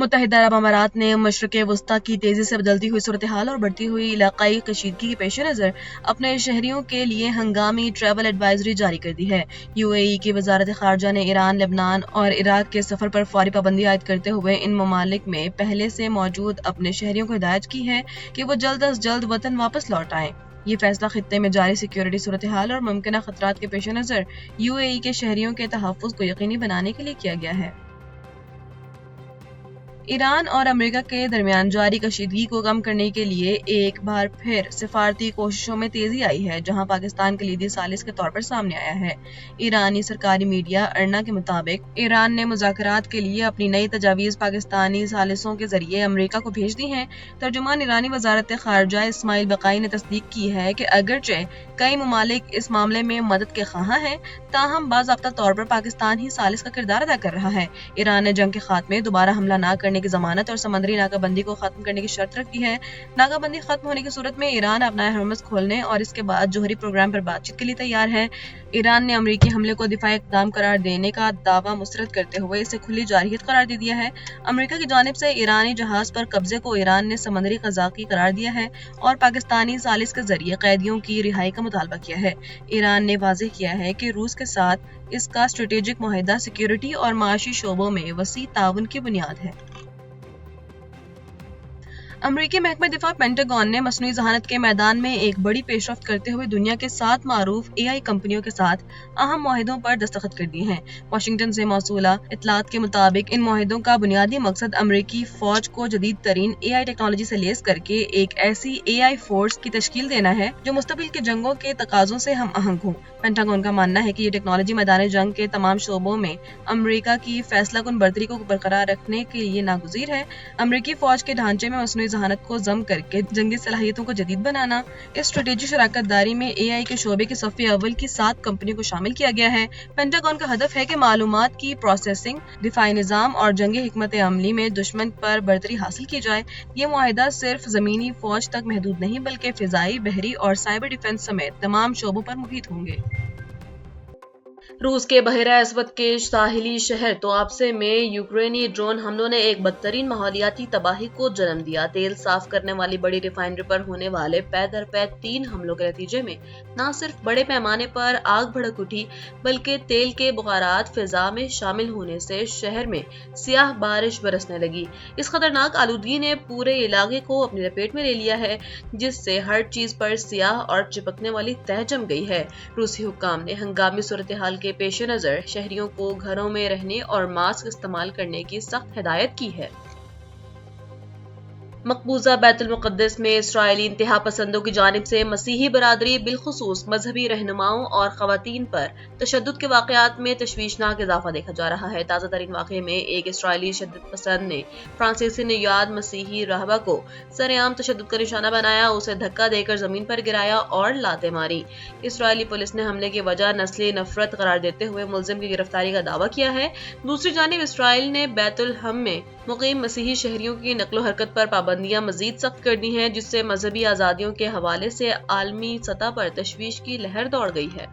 متحدہ عرب امارات نے مشرق وسطی کی تیزی سے بدلتی ہوئی صورتحال اور بڑھتی ہوئی علاقائی کشیدگی کے پیش نظر اپنے شہریوں کے لیے ہنگامی ٹریول ایڈوائزری جاری کر دی ہے۔ یو اے ای کی وزارت خارجہ نے ایران، لبنان اور عراق کے سفر پر فوری پابندی عائد کرتے ہوئے ان ممالک میں پہلے سے موجود اپنے شہریوں کو ہدایت کی ہے کہ وہ جلد از جلد وطن واپس لوٹ آئیں۔ یہ فیصلہ خطے میں جاری سیکیورٹی صورتحال اور ممکنہ خطرات کے پیش نظر یو اے ای کے شہریوں کے تحفظ کو یقینی بنانے کے لیے کیا گیا ہے۔ ایران اور امریکہ کے درمیان جاری کشیدگی کو کم کرنے کے لیے ایک بار پھر سفارتی کوششوں میں تیزی آئی ہے، جہاں پاکستان کلیدی ثالث کے طور پر سامنے آیا ہے۔ ایرانی سرکاری میڈیا ارنا کے مطابق ایران نے مذاکرات کے لیے اپنی نئی تجاویز پاکستانی ثالثوں کے ذریعے امریکہ کو بھیج دی ہیں۔ ترجمان ایرانی وزارت خارجہ اسماعیل بقائی نے تصدیق کی ہے کہ اگرچہ کئی ممالک اس معاملے میں مدد کے خواہاں ہیں، تاہم باضابطہ طور پر پاکستان ہی ثالث کا کردار ادا کر رہا ہے۔ ایران نے جنگ کے خاتمے، دوبارہ حملہ نہ کرنے کی ضمانت اور سمندری ناکہ بندی کو ختم کرنے کی شرط رکھی ہے۔ ناکہ بندی ختم ہونے کی صورت میں ایران اپنا ہرمز کھولنے اور اس کے بعد جوہری پروگرام پر بات چیت کے لیے تیار ہے۔ ایران نے امریکی حملے کو دفاعی اقدام قرار دینے کا دعویٰ مسترد کرتے ہوئے اسے کھلی جارحیت قرار دے دیا ہے۔ امریکہ کی جانب سے ایرانی جہاز پر قبضے کو ایران نے سمندری قزاقی قرار دیا ہے اور پاکستانی ثالث کے ذریعے قیدیوں کی رہائی کا مطالبہ کیا ہے۔ ایران نے واضح کیا ہے کہ روس کے ساتھ اس کا اسٹریٹجک معاہدہ سیکیورٹی اور معاشی شعبوں میں وسیع تعاون کی بنیاد ہے۔ امریکی محکمہ دفاع پینٹاگون نے مصنوعی ذہانت کے میدان میں ایک بڑی پیش رفت کرتے ہوئے دنیا کے 7 معروف اے آئی کمپنیوں کے ساتھ اہم معاہدوں پر دستخط کر دیے ہیں۔ واشنگٹن سے موصولہ اطلاعات کے مطابق ان معاہدوں کا بنیادی مقصد امریکی فوج کو جدید ترین اے آئی ٹیکنالوجی سے لیس کر کے ایک ایسی اے آئی فورس کی تشکیل دینا ہے جو مستقبل کے جنگوں کے تقاضوں سے ہم آہنگ ہوں۔ پینٹاگون کا ماننا ہے کہ یہ ٹیکنالوجی میدان جنگ کے تمام شعبوں میں امریکہ کی فیصلہ کن برتری کو برقرار رکھنے کے لیے ناگزیر ہے۔ امریکی فوج کے ڈھانچے میں مصنوعی ذہانت کو ضم کر کے جنگی صلاحیتوں کو جدید بنانا۔ اس اسٹریٹجک شراکت داری میں اے آئی کے شعبے کے صف اول کی 7 کمپنیوں کو شامل کیا گیا ہے۔ پینٹاگون کا ہدف ہے کہ معلومات کی پروسیسنگ، دفاعی نظام اور جنگی حکمت عملی میں دشمن پر برتری حاصل کی جائے۔ یہ معاہدہ صرف زمینی فوج تک محدود نہیں بلکہ فضائی، بحری اور سائبر ڈیفنس سمیت تمام شعبوں پر محیط ہوں گے۔ روس کے بحیرہ اسود کے ساحلی شہر توآپسے میں یوکرینی ڈرون حملوں نے ایک بدترین ماحولیاتی تباہی کو جنم دیا۔ تیل صاف کرنے والی بڑی ریفائنری پر ہونے والے پے در پے 3 حملوں کے نتیجے میں نہ صرف بڑے پیمانے پر آگ بھڑک اٹھی بلکہ تیل کے بخارات فضا میں شامل ہونے سے شہر میں سیاہ بارش برسنے لگی۔ اس خطرناک آلودگی نے پورے علاقے کو اپنی لپیٹ میں لے لیا ہے، جس سے ہر چیز پر سیاہ اور چپکنے والی تہ جم گئی ہے۔ روسی حکام نے ہنگامی صورتحال کے پیش نظر شہریوں کو گھروں میں رہنے اور ماسک استعمال کرنے کی سخت ہدایت کی ہے۔ مقبوضہ بیت المقدس میں اسرائیلی انتہا پسندوں کی جانب سے مسیحی برادری بالخصوص مذہبی رہنماؤں اور خواتین پر تشدد کے واقعات میں تشویشناک اضافہ دیکھا جا رہا ہے۔ تازہ ترین واقعے میں ایک اسرائیلی شدت پسند نے فرانسیسی نژاد مسیحی راہبہ کو سرعام تشدد کا نشانہ بنایا، اسے دھکا دے کر زمین پر گرایا اور لاتیں ماری۔ اسرائیلی پولیس نے حملے کی وجہ نسلی نفرت قرار دیتے ہوئے ملزم کی گرفتاری کا دعویٰ کیا ہے۔ دوسری جانب اسرائیل نے بیت لحم میں مقیم مسیحی شہریوں کی نقل و حرکت پر پابندیاں مزید سخت کر دی ہیں، جس سے مذہبی آزادیوں کے حوالے سے عالمی سطح پر تشویش کی لہر دوڑ گئی ہے۔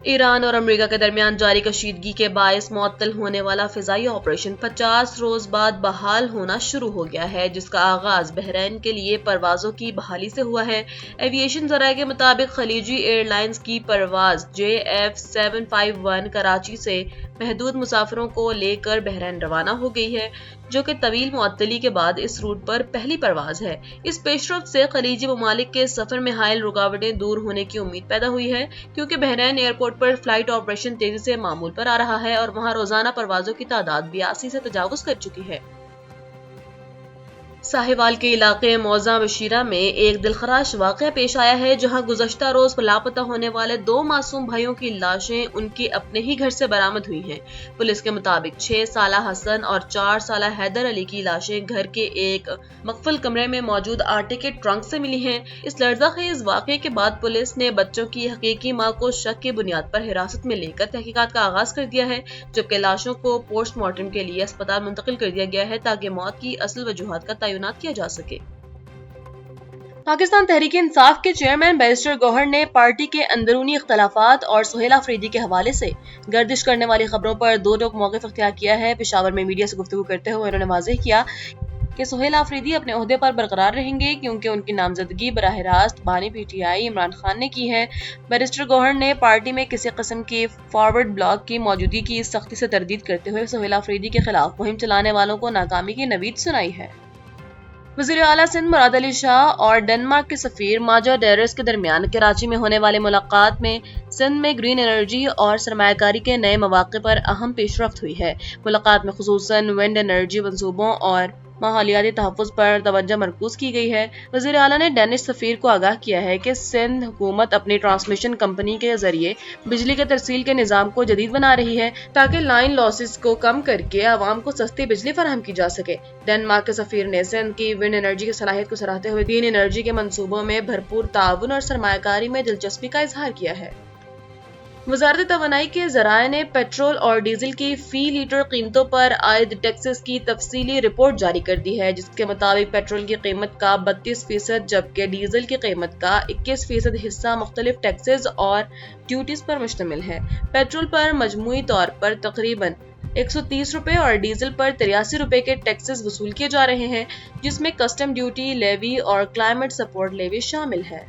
ایران اور امریکہ کے درمیان جاری کشیدگی کے باعث معطل ہونے والا فضائی آپریشن 50 روز بعد بحال ہونا شروع ہو گیا ہے، جس کا آغاز بحرین کے لیے پروازوں کی بحالی سے ہوا ہے۔ ایوی ایشن ذرائع کے مطابق خلیجی ایئر لائنز کی پرواز JF751 کراچی سے محدود مسافروں کو لے کر بحرین روانہ ہو گئی ہے، جو کہ طویل معطلی کے بعد اس روٹ پر پہلی پرواز ہے۔ اس پیش رفت سے خلیجی ممالک کے سفر میں حائل رکاوٹیں دور ہونے کی امید پیدا ہوئی ہے، کیونکہ بحرین ایئرپورٹ پر فلائٹ آپریشن تیزی سے معمول پر آ رہا ہے اور وہاں روزانہ پروازوں کی تعداد 82 سے تجاوز کر چکی ہے۔ ساہیوال کے علاقے موزہ بشیرہ میں ایک دلخراش واقعہ پیش آیا ہے، جہاں گزشتہ روز لاپتہ ہونے والے 2 معصوم بھائیوں کی لاشیں ان کے اپنے ہی گھر سے برآمد ہوئی ہیں۔ پولیس کے مطابق 6 سالہ حسن اور 4 سالہ حیدر علی کی لاشیں گھر کے ایک مقفل کمرے میں موجود آٹے کے ٹرنک سے ملی ہیں۔ اس لرزہ خیز واقعے کے بعد پولیس نے بچوں کی حقیقی ماں کو شک کی بنیاد پر حراست میں لے کر تحقیقات کا آغاز کر دیا ہے، جبکہ لاشوں کو پوسٹ مارٹم کے لیے اسپتال منتقل کر دیا گیا ہے تاکہ موت کی اصل وجوہات کا تعینات کیا جا سکے۔ پاکستان تحریک انصاف کے چیئرمین بیرسٹر گوہر نے پارٹی کے اندرونی اختلافات اور سہیل آفریدی کے حوالے سے گردش کرنے والی خبروں پر دو ٹوک موقف اختیار کیا ہے۔ پشاور میں میڈیا سے گفتگو کرتے ہوئے انہوں نے واضح کیا کہ سہیل آفریدی اپنے عہدے پر برقرار رہیں گے کیونکہ ان کی نامزدگی براہ راست بانی P T I Imran Khan نے کی ہے۔ بیرسٹر گوہر نے پارٹی میں کسی قسم کی فارورڈ بلاک کی موجودگی کی سختی سے تردید کرتے ہوئے سہیل آفریدی کے خلاف مہم چلانے والوں کو ناکامی کی نوید سنائی ہے۔ وزیر اعلیٰ سندھ مراد علی شاہ اور ڈنمارک کے سفیر ماجا ڈیرس کے درمیان کراچی میں ہونے والے ملاقات میں سندھ میں گرین انرجی اور سرمایہ کاری کے نئے مواقع پر اہم پیش رفت ہوئی ہے۔ ملاقات میں خصوصاً ونڈ انرجی منصوبوں اور ماحولیاتی تحفظ پر توجہ مرکوز کی گئی ہے۔ وزیر اعلیٰ نے ڈینش سفیر کو آگاہ کیا ہے کہ سندھ حکومت اپنی ٹرانسمیشن کمپنی کے ذریعے بجلی کے ترسیل کے نظام کو جدید بنا رہی ہے تاکہ لائن لاسز کو کم کر کے عوام کو سستی بجلی فراہم کی جا سکے۔ ڈنمارک کے سفیر نے سندھ کی ونڈ انرجی کی صلاحیت کو سراہتے ہوئے گرین انرجی کے منصوبوں میں بھرپور تعاون اور سرمایہ کاری میں دلچسپی کا اظہار کیا ہے۔ وزارت توانائی کے ذرائع نے پیٹرول اور ڈیزل کی فی لیٹر قیمتوں پر عائد ٹیکسز کی تفصیلی رپورٹ جاری کر دی ہے، جس کے مطابق پیٹرول کی قیمت کا 32% جبکہ ڈیزل کی قیمت کا 21% حصہ مختلف ٹیکسز اور ڈیوٹیز پر مشتمل ہے۔ پیٹرول پر مجموعی طور پر تقریباً 130 روپے اور ڈیزل پر 83 روپے کے ٹیکسز وصول کیے جا رہے ہیں، جس میں کسٹم ڈیوٹی لیوی اور کلائمیٹ سپورٹ لیوی شامل ہے۔